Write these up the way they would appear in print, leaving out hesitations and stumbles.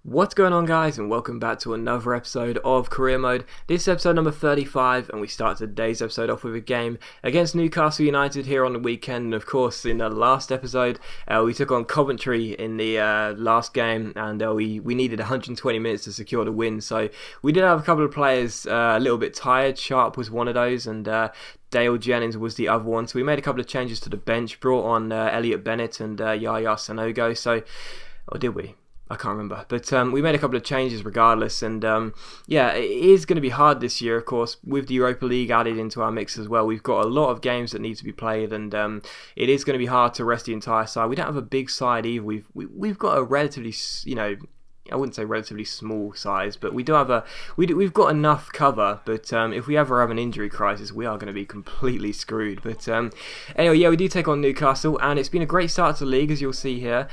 What's going on, guys, and welcome back to another episode of Career Mode. This is episode number 35, and we start today's episode off with a game against Newcastle United here on the weekend. And of course, in the last episode, we took on Coventry in the last game, and we needed 120 minutes to secure the win. So we did have a couple of players a little bit tired. Sharp was one of those, and Dale Jennings was the other one. So we made a couple of changes to the bench, brought on Elliot Bennett and Yaya Sanogo. So, or did we? I can't remember, but we made a couple of changes regardless, and yeah, it is going to be hard this year, of course, with the Europa League added into our mix as well. We've got a lot of games that need to be played, and it is going to be hard to rest the entire side. We don't have a big side either. We've got a relatively, I wouldn't say relatively small size, but we do have we've got enough cover. But if we ever have an injury crisis, we are going to be completely screwed. But anyway, yeah, we do take on Newcastle, and it's been a great start to the league, as you'll see here.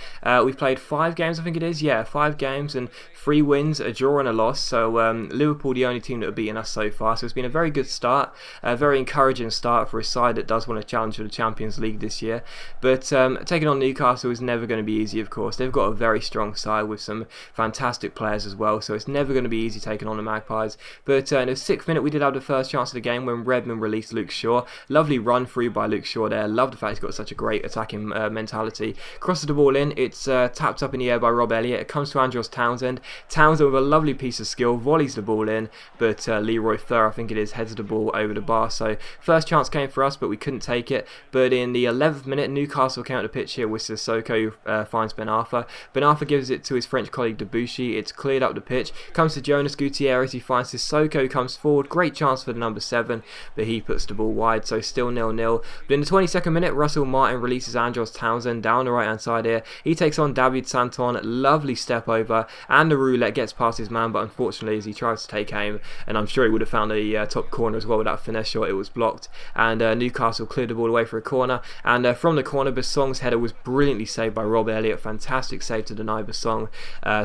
We've played 5 games, I think it is. Yeah, 5 games and 3 wins, a draw and a loss. So Liverpool, the only team that have beaten us so far. So it's been a very good start, a very encouraging start for a side that does want to challenge for the Champions League this year. But taking on Newcastle is never going to be easy, of course. They've got a very strong side with some fantastic players as well, so it's never going to be easy taking on the Magpies. But in the 6th minute, we did have the first chance of the game when Redmond released Luke Shaw. Lovely run through by Luke Shaw there. Love the fact he's got such a great attacking mentality. Crosses the ball in. It's tapped up in the air by Rob Elliott. It comes to Andros Townsend. Townsend with a lovely piece of skill volleys the ball in, but Leroy Fer, I think it is, heads the ball over the bar. So first chance came for us, but we couldn't take it. But in the 11th minute, Newcastle came out the pitch here with Sissoko, finds Ben Arfa. Ben Arfa gives it to his French colleague Debuchy. It's cleared up the pitch. Comes to Jonas Gutierrez. He finds Sissoko, comes forward. Great chance for the number 7, but he puts the ball wide. So still 0-0. But in the 22nd minute, Russell Martin releases Andros Townsend down the right hand side here. He takes on David Santon. Lovely step over, and the roulette gets past his man, but unfortunately, as he tries to take aim, and I'm sure he would have found a top corner as well with that finesse shot, it was blocked. And Newcastle cleared the ball away for a corner. And from the corner, Bassong's header was brilliantly saved by Rob Elliott. Fantastic save to deny Bassong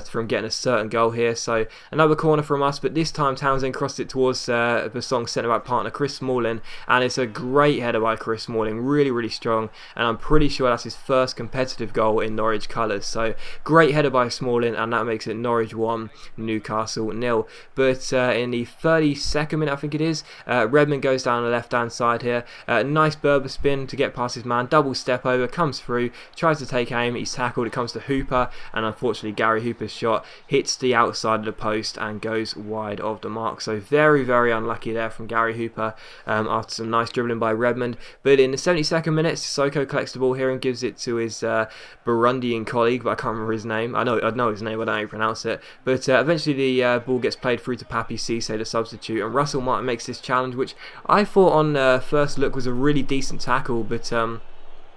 from getting a certain goal here. So another corner from us, but this time Townsend crossed it towards Bassong's centre-back partner Chris Smalling, and it's a great header by Chris Smalling, really strong, and I'm pretty sure that's his first competitive goal in Norwich colours. So great header by Smalling, and that makes it Norwich 1, Newcastle 0. But in the 32nd minute, I think it is, Redmond goes down the left-hand side here. Nice Berber spin to get past his man, double step over, comes through, tries to take aim, he's tackled, it comes to Hooper, and unfortunately Gary Hooper's shot hits the outside of the post and goes wide of the mark. So very unlucky there from Gary Hooper after some nice dribbling by Redmond. But in the 72nd minute, Sissoko collects the ball here and gives it to his Burundian colleague, but I can't remember his name. I know his name, but I don't know how you pronounce it. But eventually the ball gets played through to Papi Cisse, the substitute, and Russell Martin makes this challenge, which I thought on first look was a really decent tackle, but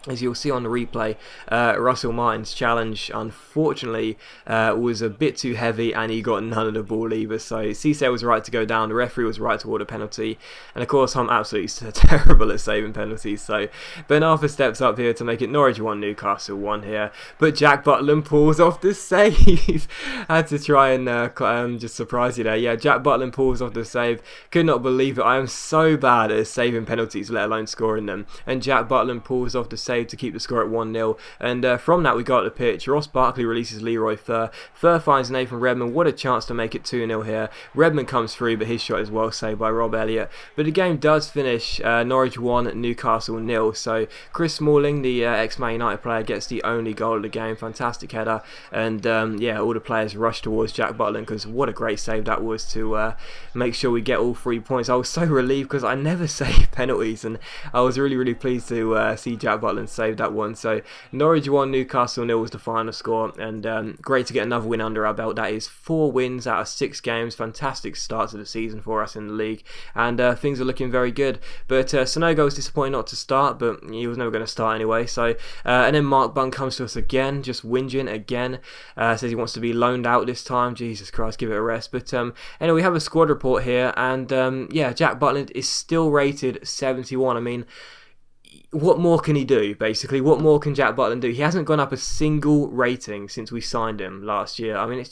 as you'll see on the replay, Russell Martin's challenge unfortunately was a bit too heavy, and he got none of the ball either. So Cisse was right to go down, the referee was right to order a penalty, and of course I'm absolutely terrible at saving penalties. So Ben Arfa steps up here to make it Norwich 1, Newcastle 1 here, but Jack Butland pulls off the save. Had to try and just surprise you there. Yeah, Jack Butland pulls off the save. Could not believe it. I am so bad at saving penalties, let alone scoring them, and Jack Butland pulls off the save to keep the score at 1-0. And from that we got the pitch. Ross Barkley releases Leroy Fer. Fer finds Nathan Redmond. What a chance to make it 2-0 here. Redmond comes through, but his shot is well saved by Rob Elliott. But the game does finish Norwich 1, Newcastle 0. So Chris Smalling, the ex-Man United player, gets the only goal of the game. Fantastic header. And yeah, all the players rush towards Jack Butland, because what a great save that was to make sure we get all 3 points. I was so relieved because I never save penalties, and I was really pleased to see Jack Butland saved that one. So Norwich 1, Newcastle 0 was the final score, and great to get another win under our belt. That is 4 wins out of 6 games. Fantastic start to the season for us in the league, and things are looking very good. But Sanogo was disappointed not to start, but he was never going to start anyway. So and then Mark Bunn comes to us again, just whinging again, says he wants to be loaned out this time. Jesus Christ, give it a rest. But anyway, we have a squad report here, and yeah, Jack Butland is still rated 71. I mean, what more can he do, basically? What more can Jack Butland do? He hasn't gone up a single rating since we signed him last year. I mean,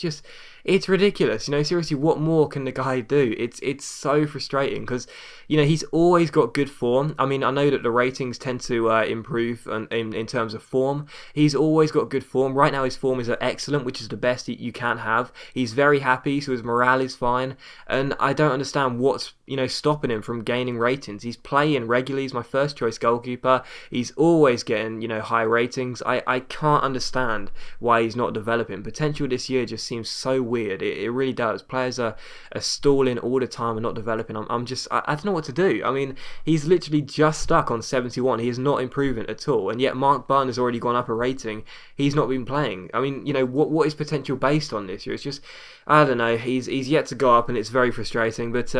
it's ridiculous. Seriously, what more can the guy do? It's so frustrating because, he's always got good form. I mean, I know that the ratings tend to improve in terms of form. He's always got good form. Right now, his form is excellent, which is the best you can have. He's very happy, so his morale is fine. And I don't understand what's, stopping him from gaining ratings. He's playing regularly. He's my first choice goalkeeper. He's always getting, high ratings. I can't understand why he's not developing. Potential this year just seems so weird. It really does. Players are stalling all the time and not developing. I don't know what to do. I mean, he's literally just stuck on 71. He is not improving at all. And yet Mark Bunn has already gone up a rating. He's not been playing. I mean, what is potential based on this year? It's just, I don't know. He's yet to go up, and it's very frustrating. But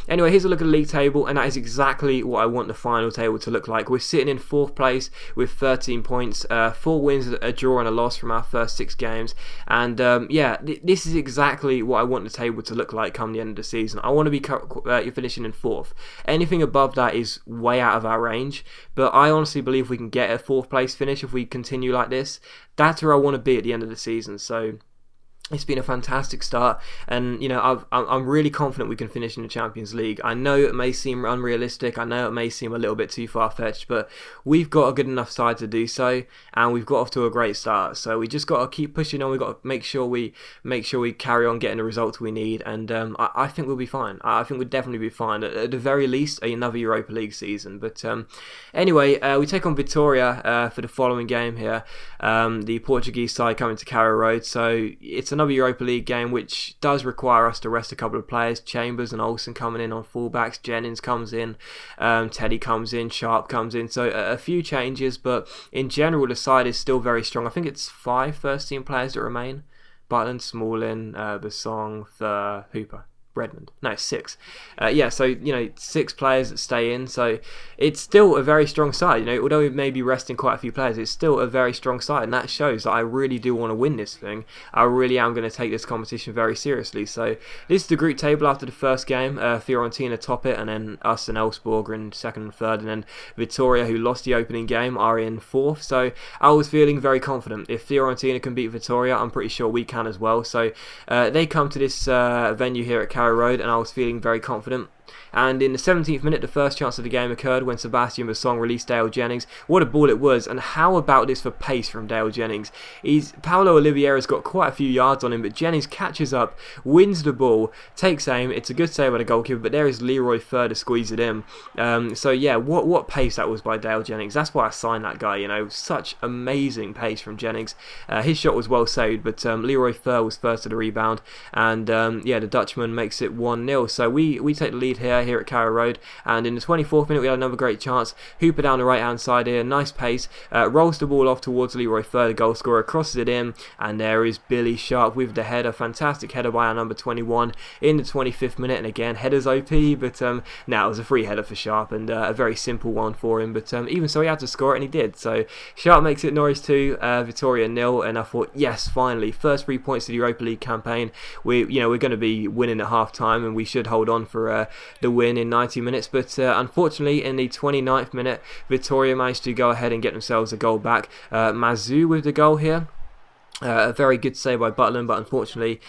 anyway, here's a look at the league table, and that is exactly what I want the final table to look like. We're sitting in 4th place with 13 points, 4 wins, a draw and a loss from our first 6 games. And this is exactly what I want the table to look like come the end of the season. I want to be finishing in 4th. Anything above that is way out of our range, but I honestly believe we can get a 4th place finish if we continue like this. That's where I want to be at the end of the season. So it's been a fantastic start, and I'm really confident we can finish in the Champions League. I know it may seem unrealistic, I know it may seem a little bit too far-fetched, but we've got a good enough side to do so, and we've got off to a great start. So we just got to keep pushing on. We've got to make sure we carry on getting the results we need, and I think we'll be fine. I think we'll definitely be fine. At the very least, another Europa League season. But anyway, we take on Vitória for the following game here. The Portuguese side coming to Carrow Road, so it's another Europa League game, which does require us to rest a couple of players. Chambers and Olsen coming in on fullbacks, Jennings comes in, Teddy comes in, Sharp comes in, so a few changes, but in general the side is still very strong. I think it's 5 first team players that remain: Butland, Smalling, Basong, Hooper, Redmond. No, 6. So 6 players that stay in. So it's still a very strong side. Although we may be resting quite a few players, it's still a very strong side, and that shows that I really do want to win this thing. I really am going to take this competition very seriously. So this is the group table after the first game. Fiorentina top it, and then us and Elfsborg are in 2nd and 3rd, and then Vitória, who lost the opening game, are in 4th. So I was feeling very confident. If Fiorentina can beat Vitória, I'm pretty sure we can as well. So they come to this venue here at Carrow Road, and I was feeling very confident. And in the 17th minute, the first chance of the game occurred when Sebastian Basong released Dale Jennings. What a ball it was, and how about this for pace from Dale Jennings? Paulo Oliveira's got quite a few yards on him, but Jennings catches up, wins the ball, takes aim. It's a good save by the goalkeeper, but there is Leroy Fer to squeeze it in. What pace that was by Dale Jennings. That's why I signed that guy, such amazing pace from Jennings. His shot was well saved, but Leroy Fer was first to the rebound, and the Dutchman makes it 1-0. So we take the lead here at Carrow Road, and in the 24th minute we had another great chance. Hooper down the right hand side here, nice pace, rolls the ball off towards Leroy Fer, the goal scorer, crosses it in, and there is Billy Sharp with the header. Fantastic header by our number 21 in the 25th minute, and again, headers OP, but now it was a free header for Sharp, and a very simple one for him, but even so he had to score it, and he did. So Sharp makes it Norwich 2, Vitória 0, and I thought, yes, finally, first 3 points to the Europa League campaign. We're going to be winning at half time, and we should hold on for the win in 90 minutes, but unfortunately in the 29th minute Vitória managed to go ahead and get themselves a goal back. Mazu with the goal here. A very good save by Butland, but unfortunately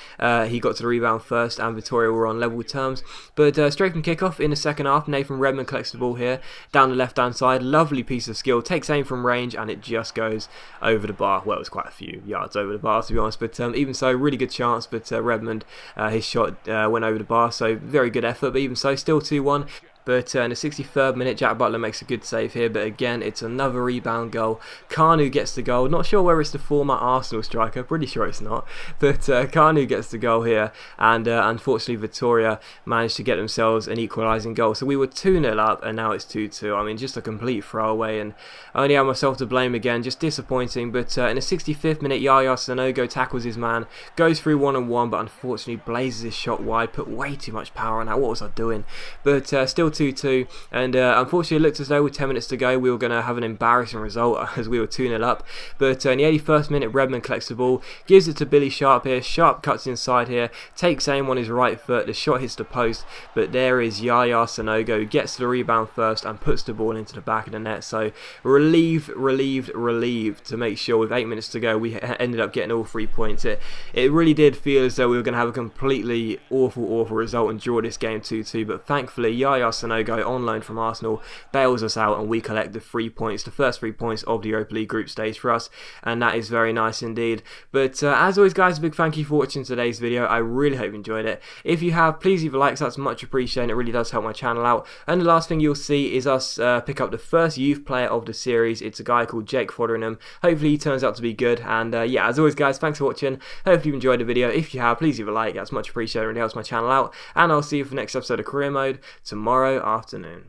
he got to the rebound first, and Vitória were on level terms. But straight from kickoff in the second half, Nathan Redmond collects the ball here down the left hand side. Lovely piece of skill, takes aim from range, and it just goes over the bar. Well, it was quite a few yards over the bar, to be honest, but even so, really good chance. But Redmond, his shot went over the bar, so very good effort, but even so, still 2-1. But in the 63rd minute, Jack Butler makes a good save here, but again, it's another rebound goal. Kanu gets the goal. Not sure whether it's the former Arsenal striker, pretty sure it's not. But Kanu gets the goal here, and unfortunately, Vitória managed to get themselves an equalising goal. So we were 2-0 up, and now it's 2-2. I mean, just a complete throwaway, and I only have myself to blame again, just disappointing. But in the 65th minute, Yaya Sanogo tackles his man, goes through 1-on-1, but unfortunately blazes his shot wide, put way too much power on that. What was I doing? But still 2-2, and unfortunately it looked as though with 10 minutes to go we were going to have an embarrassing result as we were 2-0 up. But in the 81st minute, Redmond collects the ball, gives it to Billy Sharp here. Sharp cuts inside here, takes aim on his right foot, the shot hits the post, but there is Yaya Sanogo who gets the rebound first and puts the ball into the back of the net. So relieved to make sure with 8 minutes to go we ended up getting all 3 points. It really did feel as though we were going to have a completely awful result and draw this game 2-2, but thankfully Yaya Sanogo on loan from Arsenal bails us out and we collect the 3 points, the first 3 points of the Europa League group stage for us, and that is very nice indeed. But as always guys, a big thank you for watching today's video. I really hope you enjoyed it. If you have, please leave a like, so that's much appreciated. It really does help my channel out. And the last thing you'll see is us pick up the first youth player of the series. It's a guy called Jake Fotheringham. Hopefully he turns out to be good, and yeah, as always guys, thanks for watching. Hopefully you enjoyed the video. If you have, please leave a like, that's much appreciated. It really helps my channel out, and I'll see you for the next episode of Career Mode tomorrow afternoon.